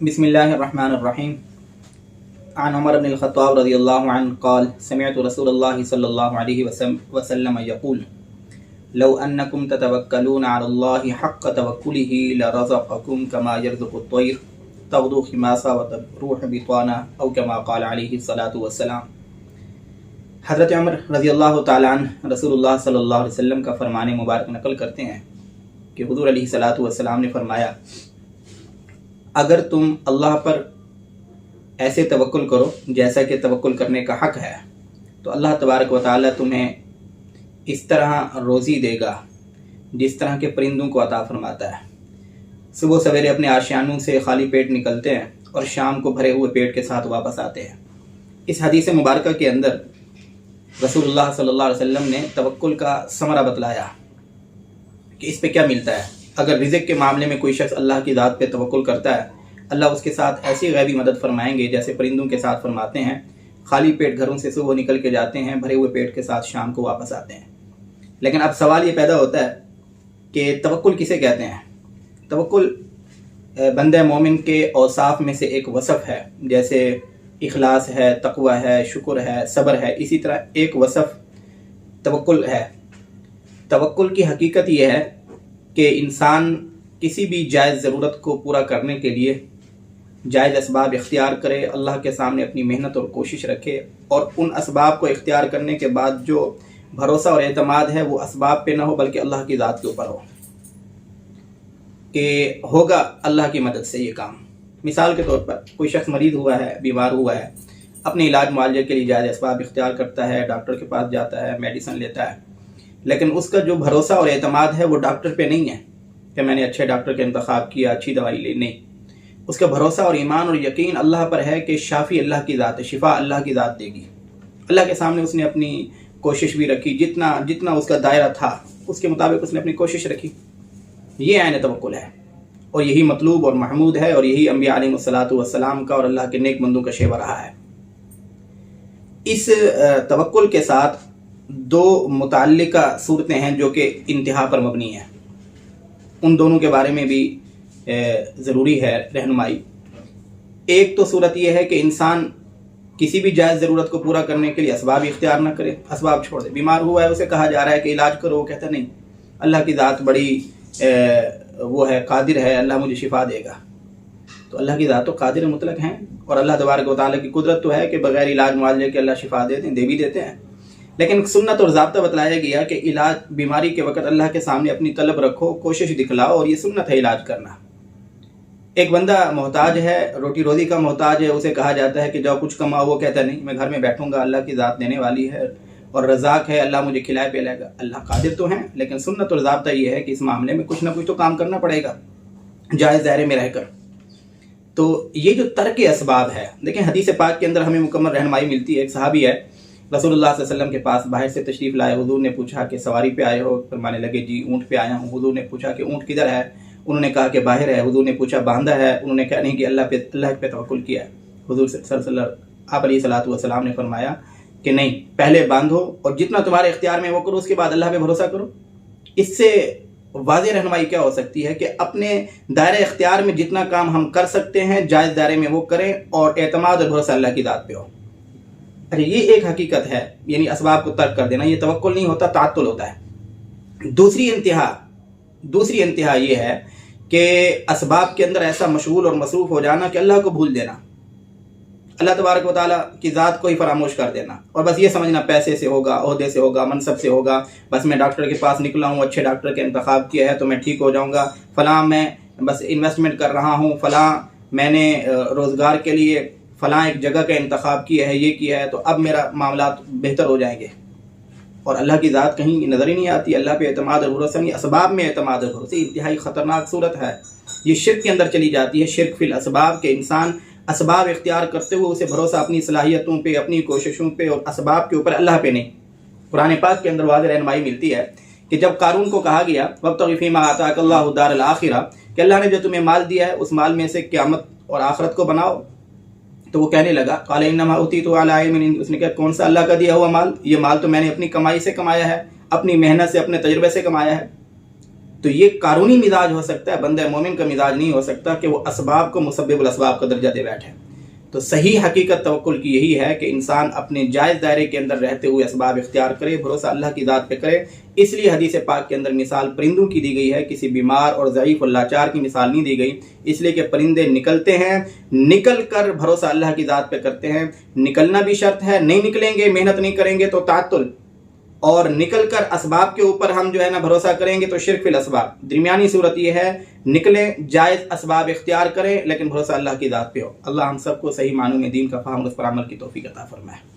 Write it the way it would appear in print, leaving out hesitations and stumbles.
बिस्मिल्लाहिर्रहमानिर्रहीम। आन उमर इब्न अल-ख़त्ताब रज़ियल्लाहु अन्हु क़ाल समिअतु रसूलल्लाहि सल्लल्लाहु अलैहि वसल्लम यक़ूल लौ अन्नकुम ततवक्कलूना अलल्लाहि हक़्क़ तवक्कुलिहि लरज़क़कुम कमा यरज़ुक़ु अत-तय्र तग़दू खिमासा व तरूह बिताना औ कमा क़ाल अलैहि सलातु वस्सलाम। हज़रत उमर रज़ियल्लाहु तआला अन्हु रसूलुल्लाह सल्लल्लाहु अलैहि वसल्लम का फ़रमान मुबारक नक़ल करते हैं कि हुज़ूर अलैहि सलातु वस्सलाम ने फ़रमाया, अगर तुम अल्लाह पर ऐसे तवक्कुल करो जैसा कि तवक्कुल करने का हक़ है तो अल्लाह तबारक व तआला तुम्हें इस तरह रोज़ी देगा जिस तरह के परिंदों को अता फरमाता है। सुबह सवेरे अपने आशियानों से खाली पेट निकलते हैं और शाम को भरे हुए पेट के साथ वापस आते हैं। इस हदीस मुबारक के अंदर रसूलुल्लाह सल्लल्लाहु अलैहि वसल्लम ने तवक्कुल का समरा बतलाया कि इस पे क्या मिलता है। अगर रिज़्क़ के मामले में कोई शख्स अल्लाह की ज़ात पे तवक्कुल करता है, अल्लाह उसके साथ ऐसी गैबी मदद फरमाएंगे जैसे परिंदों के साथ फरमाते हैं। खाली पेट घरों से सुबह निकल के जाते हैं, भरे हुए पेट के साथ शाम को वापस आते हैं। लेकिन अब सवाल ये पैदा होता है कि तवक्कुल किसे कहते हैं। तवक्कुल बंदे मोमिन के औसाफ में से एक वसफ़ है, जैसे इखलास है, तक़वा है, शुक्र है, सब्र है। इसी तरह एक वसफ़ तवक्कुल है। तवक्कुल की हकीकत यह है कि इंसान किसी भी जायज़ ज़रूरत को पूरा करने के लिए जायज़ असबाब इख्तियार करे, अल्लाह के सामने अपनी मेहनत और कोशिश रखे और उन असबाब को इख्तियार करने के बाद जो भरोसा और एतमाद है वो असबाब पे ना हो बल्कि अल्लाह की ज़ात के ऊपर हो कि होगा अल्लाह की मदद से ये काम। मिसाल के तौर पर कोई शख्स मरीज़ हुआ है, बीमार हुआ है, अपने इलाज मुआवजे के लिए जायज़ असबाब इख्तियार करता है, डॉक्टर के पास जाता है, मेडिसिन लेता है, लेकिन उसका जो भरोसा और एतमाद है वो डॉक्टर पे नहीं है कि मैंने अच्छे डॉक्टर का इंतखाब किया, अच्छी दवाई ली। नहीं, उसका भरोसा और ईमान और यकीन अल्लाह पर है कि शाफ़ी अल्लाह की ज़ात है, शिफा अल्लाह की ज़ात देगी। अल्लाह के सामने उसने अपनी कोशिश भी रखी, जितना उसका दायरा था उसके मुताबिक उसने अपनी कोशिश रखी। ये आइन तवक्कुल है और यही मतलूब और महमूद है और यही अंबिया अलैहिस्सलातु वस्सलाम का और अल्लाह के नेक बंदों का शेवा रहा है। इस तवक्कुल के साथ दो मुताल्लिका सूरतें हैं जो कि इंतहा पर मबनी हैं। उन दोनों के बारे में भी ज़रूरी है रहनुमाई। एक तो सूरत यह है कि इंसान किसी भी जायज़ ज़रूरत को पूरा करने के लिए असबाब इख्तियार ना करे, असबाब छोड़ दे। बीमार हुआ है, उसे कहा जा रहा है कि इलाज करो, वो कहता नहीं, अल्लाह की ज़ात बड़ी वो है, कादिर है, अल्लाह मुझे शिफा देगा। तो अल्लाह की ज़ात तो कादिर मुतलक हैं और अल्लाह तबारक व तआला की कुदरत तो है कि बग़ैर इलाज मुआवजे के अल्लाह शिफा दे भी देते हैं। लेकिन सुन्नत और ज़ाब्ता बतलाया गया कि इलाज बीमारी के वक़्त अल्लाह के सामने अपनी तलब रखो, कोशिश दिखलाओ और ये सुन्नत है इलाज करना। एक बंदा मोहताज है, रोटी रोज़ी का मोहताज है, उसे कहा जाता है कि जाओ कुछ कमाओ, वो कहता नहीं, मैं घर में बैठूंगा, अल्लाह की ज़ात देने वाली है और रज़ाक है, अल्लाह मुझे खिलाए पिलाएगा। अल्लाह कादिर तो हैं, लेकिन सुन्नत और ज़ाब्ता ये है कि इस मामले में कुछ ना कुछ तो काम करना पड़ेगा जायज़ दायरे में रहकर। तो ये जो तर्क असबाब है, देखें हदीस पाक के अंदर हमें मुकम्मल रहनुमाई मिलती है। एक सहाबी है, रसूलुल्लाह सल्लल्लाहु अलैहि वसल्लम के पास बाहर से तशरीफ़ लाए। हुज़ूर ने पूछा कि सवारी पे आए हो? फरमाने लगे जी ऊँट पे आया हूँ। हुज़ूर ने पूछा कि ऊँट किधर है? उन्होंने कहा कि बाहर है। हुज़ूर ने पूछा बांधा है? उन्होंने कहा नहीं कि अल्लाह पे तवक्कुल किया है। हुज़ूर सल्लल्लाहु अलैहि वसल्लम ने फरमाया कि नहीं, पहले बांधो और जितना तुम्हारे इख्तियार में वो करो, उसके बाद अल्लाह पे भरोसा करो। इससे वाज़ेह रहनुमाई क्या हो सकती है कि अपने दायरे इख्तियार में जितना काम हम कर सकते हैं जायज़ दायरे में वो करें और एतमाद और भरोसा अल्लाह की ज़ात पे हो। अरे ये एक हकीकत है, यानी असबाब को तर्क कर देना, ये तवक्कुल नहीं होता, ताअत्तुल होता है। दूसरी इंतहा ये है कि असबाब के अंदर ऐसा मशगूल और मसरूफ़ हो जाना कि अल्लाह को भूल देना, अल्लाह तबारक व तआला की ज़ात को ही फरामोश कर देना और बस ये समझना पैसे से होगा, ओहदे से होगा, मनसब से होगा, बस मैं डॉक्टर के पास निकला हूँ, अच्छे डॉक्टर का इंतखाब किया है तो मैं ठीक हो जाऊँगा, फ़लाँ मैं बस इन्वेस्टमेंट कर रहा हूँ, फ़लाँ मैंने रोज़गार के लिए फ़लाँ एक जगह का इंतखाब किया है, ये किया है तो अब मेरा मामला बेहतर हो जाएंगे। और अल्लाह की ज़ात कहीं नज़र ही नहीं आती। अल्लाह पे एतमाद और भरोसा नहीं, असबाब में एतमाद और भरोसा इंतहाई ख़तरनाक सूरत है। ये शिर्क के अंदर चली जाती है, शिर्क फिल असबाब के इंसान असबाब इख्तियार करते हुए उसे भरोसा अपनी सलाहियतों पे, अपनी कोशिशों पे और असबाब के ऊपर, अल्लाह पे नहीं। कुरान पाक के अंदर वाज़ेह रहनुमाई मिलती है कि जब क़ारून को कहा गया वब्तग़ि फ़ीमा आताकल्लाहु दारल आखिरा, कि अल्लाह ने जो तुम्हें माल दिया है उस माल में से क़यामत और आखिरत को बनाओ, तो वो कहने लगा क़ाल इन्नमा उतीतु अला इल्मिन, उसने कहा कौन सा अल्लाह का दिया हुआ माल? ये माल तो मैंने अपनी कमाई से कमाया है, अपनी मेहनत से, अपने तजुर्बे से कमाया है। تو یہ قانونی مزاج ہو سکتا ہے، بندہ مومن کا مزاج نہیں ہو سکتا کہ وہ اسباب کو مسبب الاسباب کا درجہ دے بیٹھے۔ تو صحیح حقیقت توکل کی یہی ہے کہ انسان اپنے جائز دائرے کے اندر رہتے ہوئے اسباب اختیار کرے، بھروسہ اللہ کی ذات پہ کرے۔ اس لیے حدیث پاک کے اندر مثال پرندوں کی دی گئی ہے، کسی بیمار اور ضعیف اور لاچار کی مثال نہیں دی گئی، اس لیے کہ پرندے نکلتے ہیں، نکل کر بھروسہ اللہ کی ذات پہ کرتے ہیں۔ نکلنا بھی شرط ہے، نہیں نکلیں گے، محنت نہیں کریں گے تو تعطل، اور نکل کر اسباب کے اوپر ہم جو ہے نا بھروسہ کریں گے تو شرک فی الاسباب۔ درمیانی صورت یہ ہے، نکلیں، جائز اسباب اختیار کریں، لیکن بھروسہ اللہ کی ذات پہ ہو۔ اللہ ہم سب کو صحیح معنوں میں دین کا فہم اور اس پر عمل کی توفیق عطا فرمائے۔